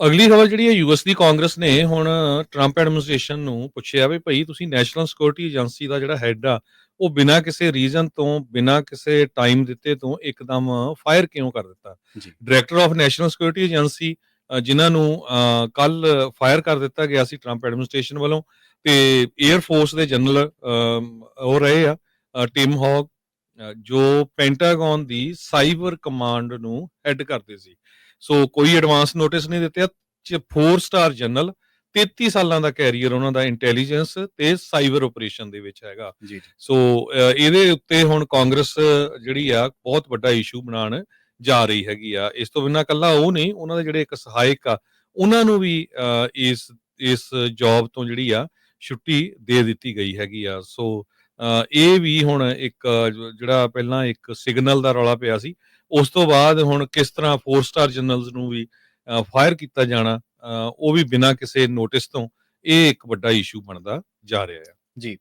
ਅਗਲੀ ਖਬਰ ਜਿਹੜੀ ਹੈ ਯੂਐਸ ਦੀ ਕਾਂਗਰਸ ਨੇ ਹੁਣ ਟਰੰਪ ਐਡਮਿਨਿਸਟ੍ਰੇਸ਼ਨ ਨੂੰ ਪੁੱਛਿਆ ਵੀ ਭਾਈ ਤੁਸੀਂ ਨੈਸ਼ਨਲ ਸਿਕਿਉਰਿਟੀ ਏਜੰਸੀ ਦਾ ਜਿਹੜਾ ਹੈੱਡ ਆ ਉਹ ਬਿਨਾਂ ਕਿਸੇ ਰੀਜ਼ਨ ਤੋਂ ਬਿਨਾਂ ਕਿਸੇ ਟਾਈਮ ਦਿੱਤੇ ਤੋਂ ਇੱਕਦਮ ਫਾਇਰ ਕਿਉਂ ਕਰ ਦਿੱਤਾ। ਜੀ director of national security agency ਜਿਨ੍ਹਾਂ ਨੂੰ ਕੱਲ ਫਾਇਰ ਕਰ ਦਿੱਤਾ ਗਿਆ ਸੀ ਟਰੰਪ ਐਡਮਿਨਿਸਟ੍ਰੇਸ਼ਨ ਵੱਲੋਂ, ਤੇ 에ਅਰ ਫੋਰਸ ਦੇ ਜਨਰਲ ਉਹ ਰਹੇ ਆ ਟਿਮ ਹੌਗ, ਜੋ ਪੈਂਟਾਗਨ ਦੀ ਸਾਈਬਰ ਕਮਾਂਡ ਨੂੰ ਹੈੱਡ ਕਰਦੇ ਸੀ। ਸੋ ਕੋਈ ਐਡਵਾਂਸ ਨੋਟਿਸ ਨਹੀਂ ਦਿੱਤੇ। 4 ਸਟਾਰ ਜਨਰਲ, 33 ਸਾਲਾਂ ਦਾ ਕੈਰੀਅਰ ਉਹਨਾਂ ਦਾ ਇੰਟੈਲੀਜੈਂਸ ਤੇ ਸਾਈਬਰ ਆਪਰੇਸ਼ਨ ਦੇ ਵਿੱਚ ਹੈਗਾ। ਜੀ ਸੋ ਇਹਦੇ ਉੱਤੇ ਹੁਣ ਕਾਂਗਰਸ ਜਿਹੜੀ ਆ ਬਹੁਤ ਵੱਡਾ ਇਸ਼ੂ ਬਣਾਉਣ ਜਾ ਰਹੀ ਹੈਗੀ ਆ। ਇਸ ਤੋਂ ਬਿਨਾਂ ਕੱਲਾ ਉਹ ਨਹੀਂ, ਉਹਨਾਂ ਦੇ ਜਿਹੜੇ ਇੱਕ ਸਹਾਇਕ ਆ ਉਹਨਾਂ ਨੂੰ ਵੀ ਇਸ ਜੌਬ ਤੋਂ ਜਿਹੜੀ ਆ ਛੁੱਟੀ ਦੇ ਦਿੱਤੀ ਗਈ ਹੈਗੀ ਆ। ਸੋ ਇਹ ਵੀ ਹੁਣ ਇੱਕ ਜਿਹੜਾ ਪਹਿਲਾਂ ਇੱਕ ਸਿਗਨਲ ਦਾ ਰੌਲਾ ਪਿਆ ਸੀ, ਉਸ ਤੋਂ ਬਾਅਦ ਹੁਣ ਕਿਸ ਤਰ੍ਹਾਂ 4 ਸਟਾਰ ਜਨਰਲਸ ਨੂੰ ਵੀ ਫਾਇਰ ਕੀਤਾ ਜਾਣਾ, ਉਹ ਵੀ ਬਿਨਾਂ ਕਿਸੇ ਨੋਟਿਸ ਤੋਂ, ਇਹ ਇੱਕ ਵੱਡਾ ਇਸ਼ੂ ਬਣਦਾ ਜਾ ਰਿਹਾ ਹੈ। ਜੀ